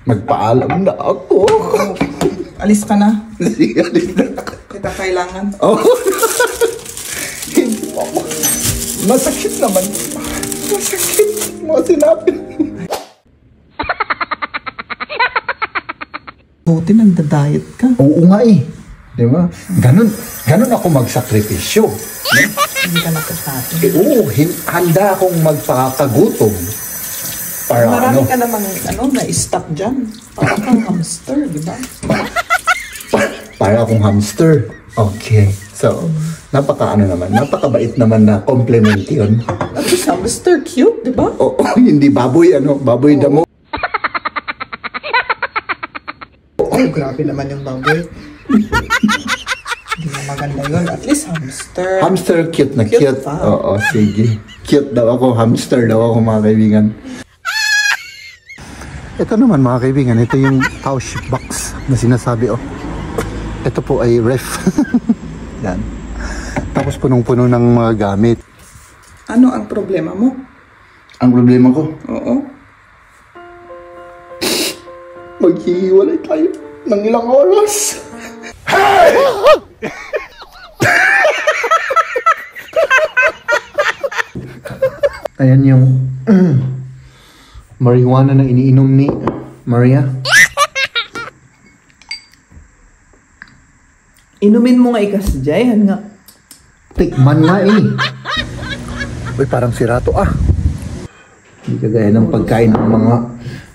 Magpaalam na ako. Alis ka na. Sige, alis na. Kita kailangan. Oh. Hindi mo ako. Masakit naman. Masakit. Mga sinabi. Buti nagda-diet ka. Oo nga eh. Diba? Ganun ako magsakripisyo. Hindi ka nakakain. Oo, handa akong magpakagutom. Para marami ka namang na-stop dyan. Para kang hamster, di ba? Para akong hamster. Okay. So, napakabait naman na compliment yun. At least hamster, cute, di ba? Oo, hindi baboy, baboy damo. Oh, grabe naman yung baboy. Hindi na maganda yun. At least hamster. Hamster, cute na cute. Oo, sige. Cute daw ako, hamster daw ako mga kaibigan. Ito naman mga kaibigan, ito yung couch box na sinasabi oh. Ito po ay ref. Yan. Tapos punong-puno ng mga gamit. Ano ang problema mo? Ang problema ko? Oo. Maghihiwalay tayo ng ilang oras. Hey! Ayan yung marijuana na iniinom ni Maria. Inumin mo nga ikas, Jay. Nga. Tikman nga eh. Uy, parang sirato ah. Hindi kagaya ng pagkain ng mga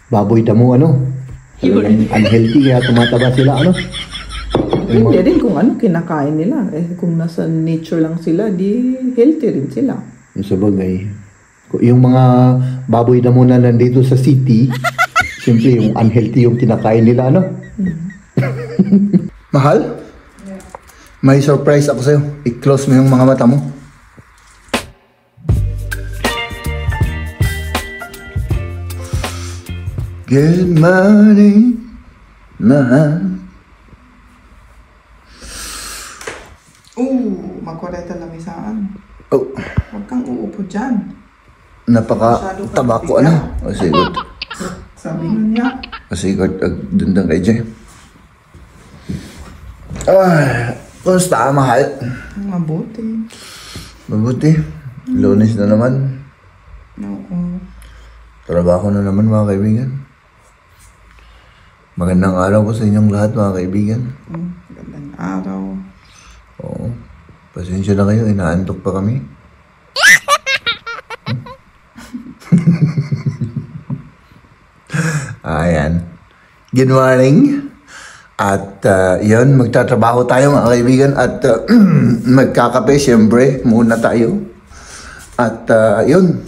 baboy damo unhealthy kaya tumataba sila Hindi rin kung kinakain nila. Kung nasa nature lang sila, di healthy rin sila. Sa bagay. Yung mga baboy damo na nandito sa city, siyempre yung unhealthy yung kinakain nila, Mahal? May surprise ako sa'yo. I-close mo yung mga mata mo. Good morning, mahal. Magkureta lang isaan. Oh. Huwag kang uupo dyan. Napaka-taba ko, O sige. Sabi nga niya. O sige, dundang kay Jay. Kumusta ka, mahal? Mabuti. Mabuti. Lunes na naman. Oo. Trabaho na naman, mga kaibigan. Magandang araw po sa inyong lahat, mga kaibigan. Magandang araw. Oo. Pasensya na kayo, inaantok pa kami. Ayan. Good morning. At yun, magtatrabaho tayo mga kaibigan. At magkakape, siyempre, muna tayo. At yun,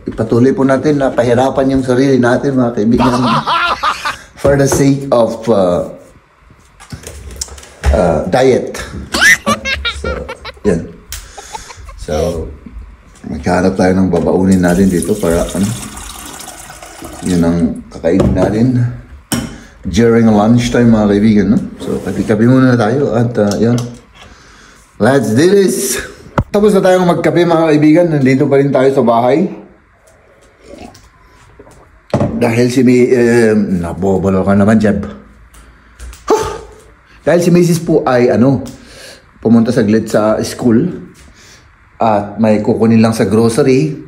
ipatuloy po natin na pahirapan yung sarili natin mga kaibigan. For the sake of diet. Yan. So, magkaharap tayo ng babaunin natin dito para yun ang kakainin natin during lunchtime mga kaibigan, So, kapi-kapi muna tayo at yan. Let's do this! Tapos na tayong magkape mga kaibigan. Nandito pa rin tayo sa bahay. Dahil si nabobolo ka naman, Jeb. Dahil si Mrs. po ay pumunta saglit sa school at may kukunin lang sa grocery.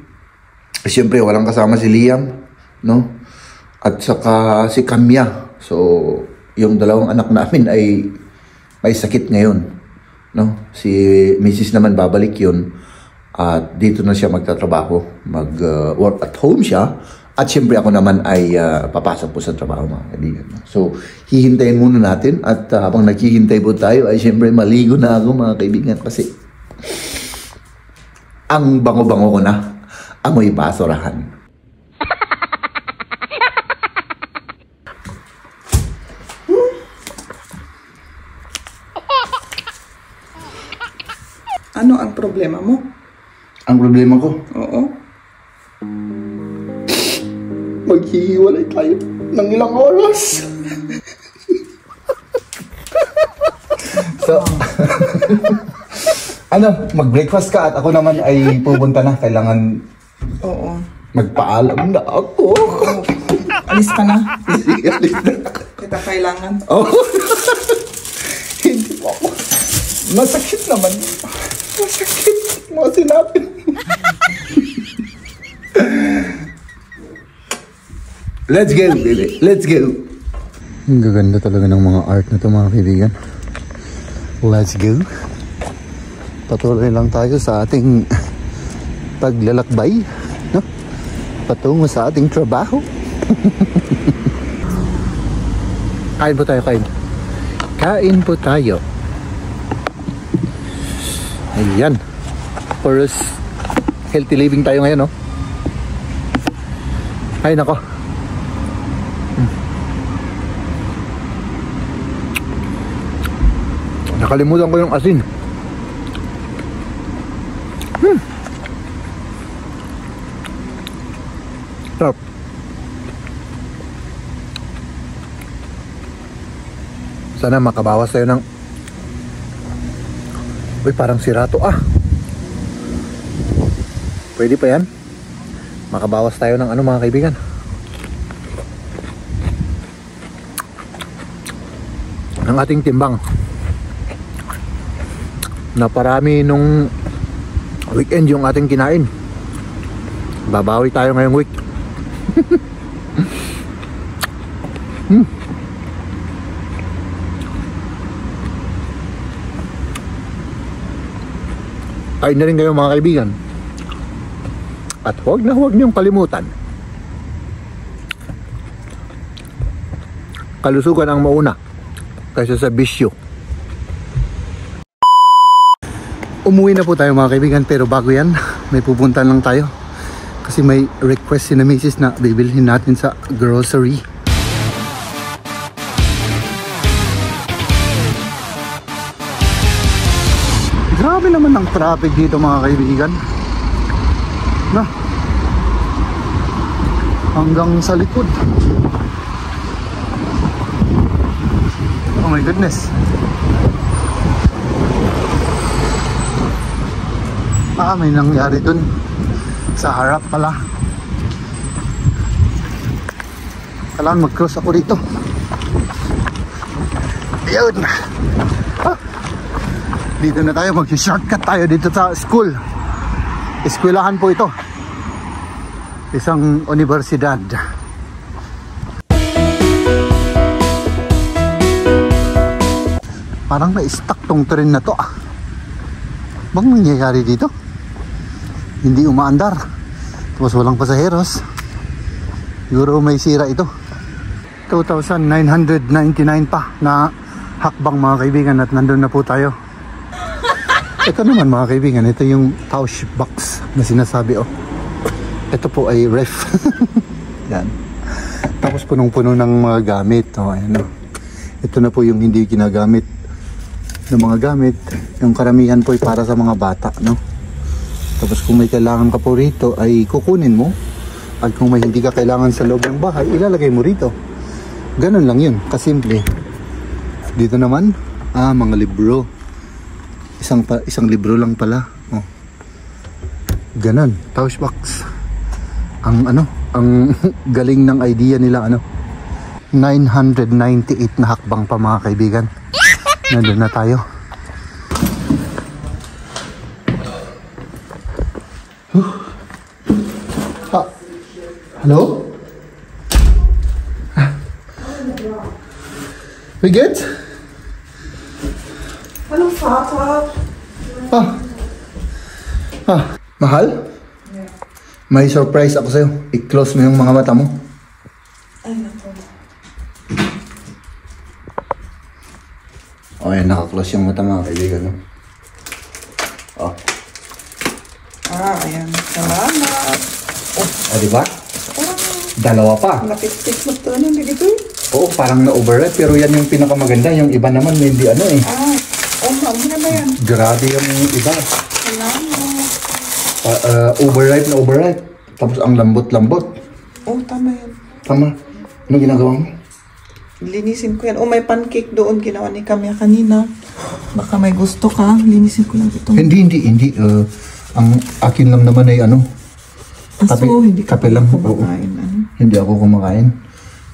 Siyempre, walang kasama si Liam, At saka si Kamya. So, yung dalawang anak namin ay may sakit ngayon, Si Mrs. naman babalik yun at dito na siya magtatrabaho. Mag-work at home siya. At siyempre ako naman ay papasok po sa trabaho mga kaibigan. So, hihintayin muna natin at habang naghihintay po tayo ay siyempre maligo na ako mga kaibigan kasi ang bango-bango ko na, amoy basurahan. Ano ang problema mo? Ang problema ko? Oo. Maghihiwalay tayo ng ilang oras. So, mag-breakfast ka at ako naman ay pupunta na. Kailangan Oo. magpaalam na ako. Alis ka na. Alis na. Kita kailangan. Oh. Hindi po ako. Masakit naman. Masakit. Mga sinabi. Let's go, baby. Let's go. Ang gaganda talaga ng mga art na ito, mga kaibigan. Let's go. Patuloy lang tayo sa ating paglalakbay, no? Patungo sa ating trabaho. Kain po tayo, kain. Kain po tayo. Ayan. For us, healthy living tayo ngayon, no? Ay, nako. Nakalimutan ko yung asin. Sarap. Sana makabawas tayo ng... Uy, parang sirato Pwede pa yan. Makabawas tayo ng ano, mga kaibigan. Ang ating timbang. Naparami nung weekend yung ating kinain. Babawi tayo ngayong week. Kain na rin kayo, mga kaibigan. At huwag niyong kalimutan, kalusugan ang mauna kaysa sa bisyo. Umuwi na po tayo, mga kaibigan, pero bago yan, may pupuntahan lang tayo. Kasi may request si na misis na bibilhin natin sa grocery. Grabe naman ang traffic dito, mga kaibigan. Na, hanggang sa likod. Oh my goodness. May nangyari dun sa harap pala. Kailangan mag-cross ako dito. Ayun. Dito na tayo, mag-shortcut tayo dito sa school. Eskwelahan po ito. Isang universidad. Parang na-stuck tong train na to. Bang nangyayari dito? Hindi umaandar. Tapos walang pasaheros. Siguro may sira ito. 2,999 pa na hakbang, mga kaibigan, at nandun na po tayo. Ito naman, mga kaibigan, ito yung pouch box na sinasabi. Ito po ay ref. Yan. Tapos punong-puno ng mga gamit. Ayan, ito na po yung hindi ginagamit ng mga gamit. Yung karamihan po ay para sa mga bata, no? Tapos kung may kailangan ka po rito ay kukunin mo. At kung may hindi ka kailangan sa loob ng bahay, ilalagay mo rito. Ganun lang yun, kasimple. Dito naman, mga libro. Isang libro lang pala. Ganun, pouch box. Ang galing ng idea nila, 998 na hakbang pa, mga kaibigan. Nandun na tayo. Hello? We good? Hallo, Vater. Mahal? Yeah. May surprise ako sa'yo. I-close mo yung mga mata mo. Ay, naku. Ayan, naka-close yung mata, mga kaibigan, no? Ayan. Salamat. Diba? Dalawa pa. Napit-pit mo ito. Ano dito? Oo, parang na-overripe. Pero yan yung pinakamaganda. Yung iba naman, hindi maganda yan. Grabe yung iba. Salamat. Overripe na overripe. Tapos ang lambot-lambot. Tama yan. Tama. Ano ginagawa mo? Linisin ko yan. May pancake doon. Ginawa ni Kamya kanina. Baka may gusto ka. Linisin ko lang ito. Hindi. Ang akin lang naman ay hindi ka kape lang. kumakain. Hindi ako kumakain.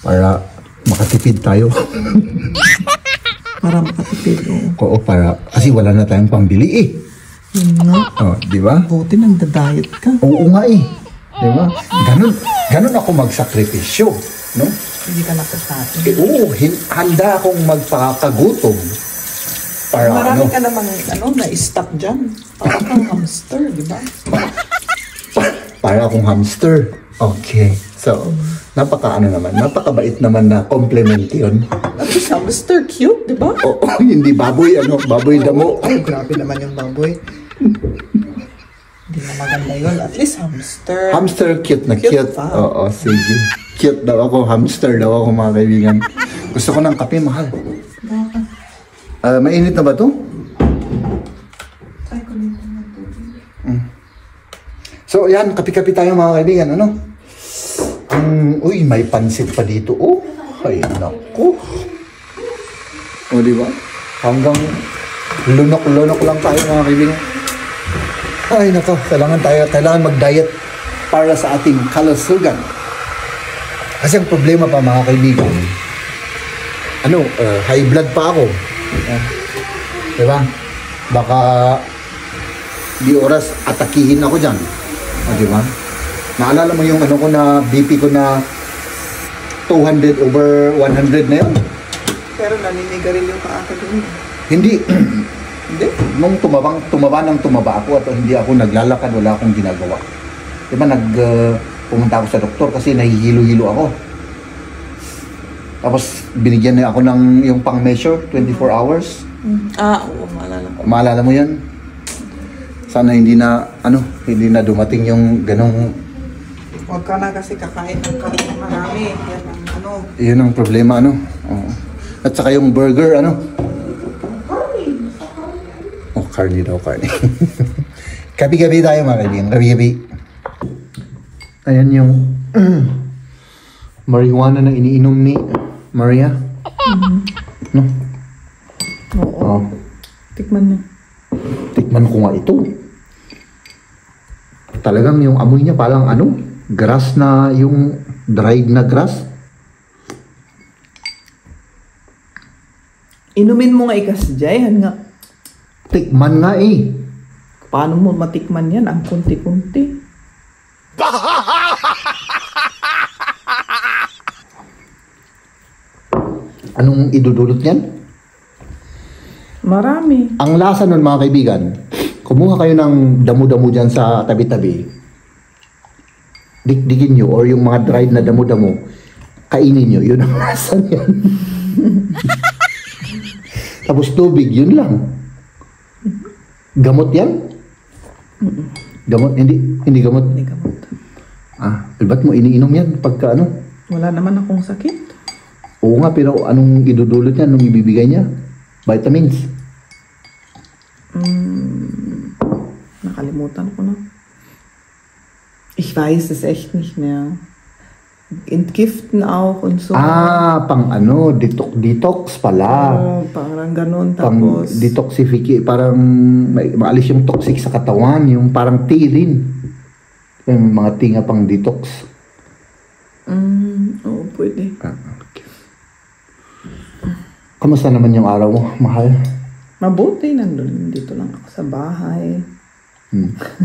para makatipid tayo. Para makatipid, oo. Oo, kasi wala na tayong pambili eh. Yun nga. Oh, di ba? Buti nagda-diet ka. Oo nga eh. Di ba? Ganun ako magsakripisyo, no? Hindi ka napasain. Oo, handa akong magpakagutom. Para Marami ka namang na-stop dyan. Para kang hamster, di ba? Para akong hamster. Okay. So, napakabait naman na compliment yun. At least hamster, cute, di ba? Oo, hindi baboy, baboy damo. Ay, grabe naman yung baboy. Hindi na maganda yun. At least hamster. Hamster, cute na cute. pa. Oo, sige. Cute daw ako, hamster daw ako mga kaibigan. Gusto ko ng kape, mahal. Mainit na ba to? Ay, kunin ko na to. So, yan, kape-kape tayo mga kaibigan, ano? Uy, may pansit pa dito. Oh, ay, naku. O, di ba? Hanggang lunok-lunok lang tayo mga kaibigan. Ay, naku, kailangan mag-diet para sa ating kalusugan. Kasi ang problema pa mga kaibigan, high blood pa ako. Di ba? Baka di oras atakihin ako dyan. Di ba? Naalala mo yung ko na BP ko na 200/100 na yun? Pero naninigarilyo ka ata dun. Hindi. Hindi? Nung tumaba ako at hindi ako naglalakad, wala akong ginagawa. Di ba pumunta ako sa doktor kasi nahihilo-hilo ako. Tapos binigyan niya ako ng yung pang-measure, 24 hours. Oo, maalala ko. Maalala mo yan? Sana hindi na dumating yung ganong... Huwag ka na kasi kakain ng karne marami. Yan ang Yun ang problema, Oo. At saka yung burger, Oh, carne daw, carne. Gabi-gabi tayo mga kaibigan, gabi-gabi. Ayan yung marijuana na iniinom ni Maria. No? Oo. Tikman mo. Tikman ko nga ito. Talagang yung amoy niya parang grass na yung dried na grass. Inumin mo nga ikasjayan nga. Tikman nga eh. Paano mo matikman yan? Ang kunti-kunti. Anong idudulot niyan? Marami. Ang lasa nun mga kaibigan, kumuha kayo ng damo-damo dyan sa tabi-tabi. Dikdikin nyo or yung mga dried na damo-damo, kainin nyo. Yun ang lasa niyan. Tapos tubig, yun lang. Gamot yan? Gamot? Hindi gamot. Hindi gamot. Ba't mo iniinom yan pagka Wala naman akong sakit. Oo nga, pero anong idudulot niya, anong ibibigay niya? Vitamins. Nakalimutan ko na. Ich weiß es echt nicht mehr. Entgiften auch und so. Pang detox pala. Parang ganun. Pang Tapos, detoxificate, parang maalis yung toxic sa katawan, yung parang tea rin. Yung mga tinga pang detox. oo, pwede. Okay. Kamusta naman yung araw mo, mahal? Mabuti, dito lang ako sa bahay.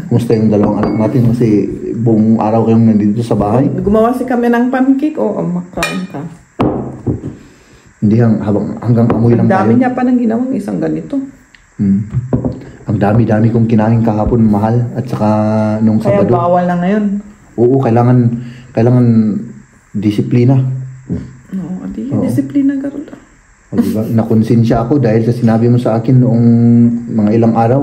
Kumusta yung dalawang anak natin? Kasi buong araw kayong nandito sa bahay. Gumawa kami ng pancake. Makain ka. Hindi hanggang amoy lang Ang dami tayo. niya pa nang ginawang isang ganito. Ang dami-dami kong kinain kahapon, mahal. At saka nung Kaya Sabado. bawal na ngayon. Oo, kailangan disiplina. Oo, disiplina ka rin. Diba? Nakonsensya ako dahil sa sinabi mo sa akin noong mga ilang araw.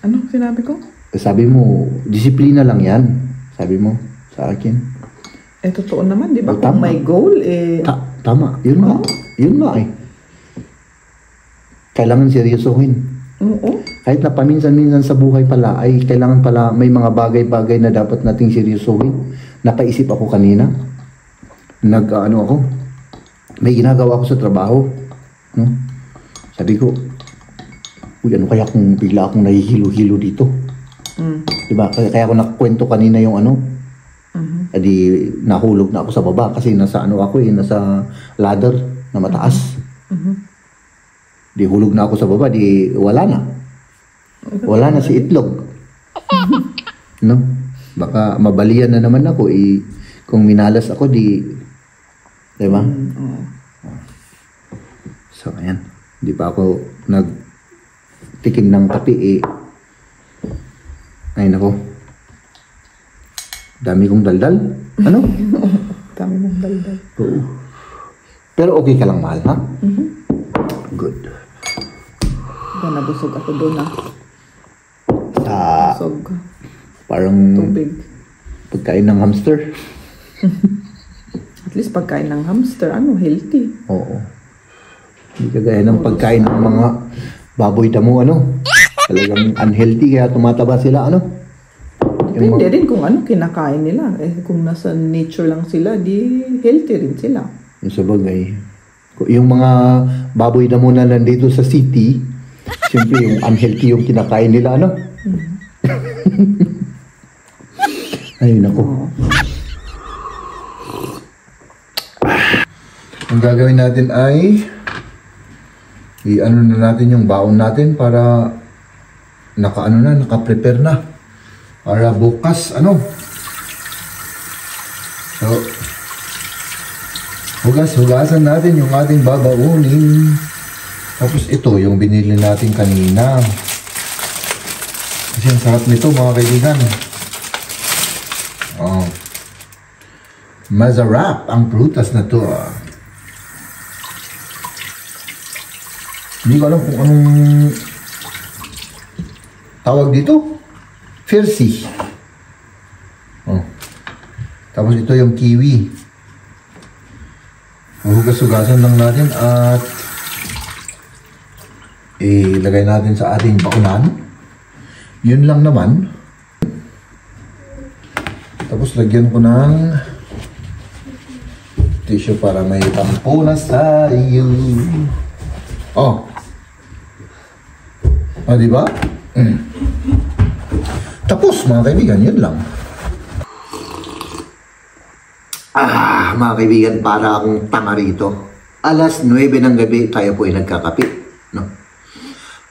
Ano sinabi ko? Sabi mo, disiplina lang yan. Sabi mo sa akin. Totoo naman, di ba? Tama. Kung may goal, Tama. Yun nga. Yun nga eh. Kailangan seryosohin. Oo. Kahit na paminsan-minsan sa buhay pala, ay kailangan pala may mga bagay-bagay na dapat nating seryosohin. Napaisip ako kanina. Ako. May ginagawa ako sa trabaho. No? Sabi ko, ano kaya kung bigla akong nahihilo-hilo dito? Diba? Kaya ako nakakwento kanina yung Edi nahulog na ako sa baba kasi nasa ano ako nasa ladder na mataas. Di hulog na ako sa baba, di wala na. Wala na si itlog. No? Baka mabalian na naman ako kung minalas ako di ba? So ayan, di pa ako nagtikim ng kape ay nako. Dami kong daldal. Ano? Dami mong daldal. Oo. Pero okay ka lang, mahal, ha? Good. Nabusog ako doon, Busog. Parang Tubig. pagkain ng hamster. At least pagkain ng hamster, healthy. Oo. Hindi kagaya ng pagkain ng mga baboy damo, talagang unhealthy, kaya tumataba sila, Depende rin kung kinakain nila. Kung nasa nature lang sila, di healthy rin sila. Yung sa bagay. Yung mga baboy damo na nandito sa city, siyempre yung unhealthy yung kinakain nila, Ay, nako. Ang gagawin natin ay na natin yung baon natin para naka-prepare na. Para bukas, So, hugasan natin yung ating babaunin. Tapos ito, yung binili natin kanina. Kasi ang sarap nito, mga kaibigan. Masarap ang prutas na to. Hindi ko alam kung anong tawag dito. Firsi. Tapos ito yung kiwi. Hugas-hugasan lang natin at ilagay natin sa ating bakunan. Yun lang naman. Tapos lagyan ko ng tissue para may tampunas tayo. Diba? Tapos mga kaibigan, yun lang. Mga kaibigan, para akong tanga rito. Alas 9 ng gabi, tayo po ay nagkakape.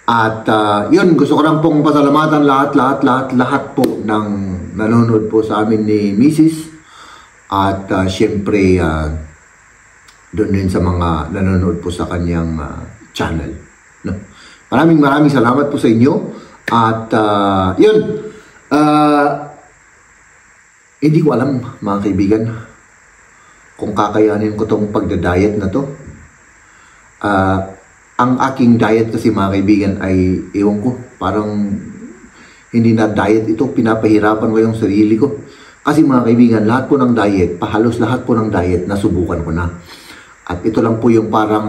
At yun, gusto ko lang pong pasalamatan lahat po ng nanonood po sa amin ni Mrs. At syempre, doon din sa mga nanonood po sa kanyang channel. Maraming salamat po sa inyo. At yun, hindi ko alam mga kaibigan kung kakayanin ko tong pagda-diet na to. Ang aking diet kasi mga kaibigan ay, ewan ko, parang hindi na diet ito, pinapahirapan ko yung sarili ko. Kasi mga kaibigan, lahat po ng diet, halos lahat po ng diet, nasubukan ko na. At ito lang po yung parang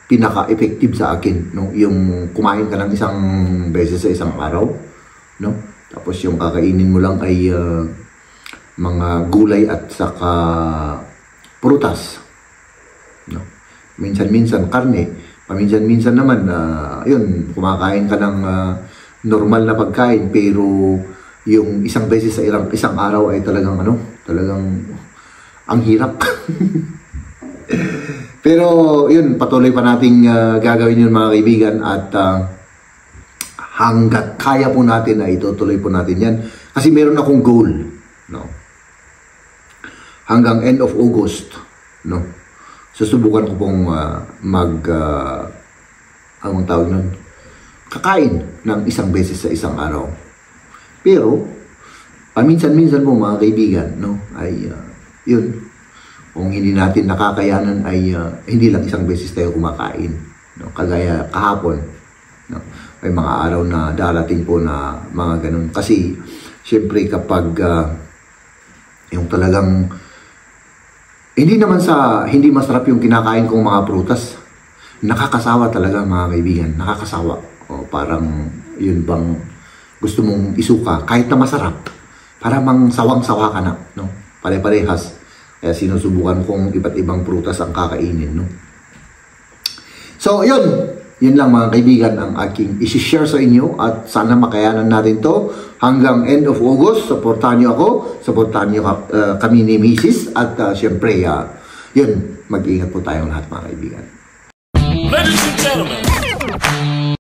pinaka-effective sa akin, yung kumain ka ng isang beses sa isang araw, tapos yung kakainin mo lang ay mga gulay at saka prutas, minsan-minsan karne, paminsan-minsan naman yun, kumakain ka ng normal na pagkain, pero yung isang beses sa isang araw ay talagang ang hirap. Pero yun, patuloy pa nating gagawin yun mga kaibigan, at hanggat kaya po natin na itutuloy po natin yan. Kasi meron akong goal, hanggang end of August, susubukan ko pong anong tawag nun? Kakain ng isang beses sa isang araw. Pero paminsan-minsan po mga kaibigan, ay yun, kung hindi natin nakakayanan ay hindi lang isang beses tayo kumakain. Kagaya kahapon, may mga araw na darating po na mga ganun. Kasi syempre kapag yung talagang hindi masarap yung kinakain kong mga prutas, nakakasawa talaga mga kaibigan, nakakasawa. Parang yun bang gusto mong isuka kahit na masarap, para mang sawang-sawa ka na, pare-parehas. Kaya sinusubukan kong iba't ibang prutas ang kakainin, So, yun. Yun lang mga kaibigan ang aking isi-share sa inyo at sana makayanan natin to hanggang end of August. Supportahan niyo ako, supportahan niyo kami ni Mrs. At syempre, yun, mag-iingat po tayong lahat mga kaibigan. Ladies and gentlemen,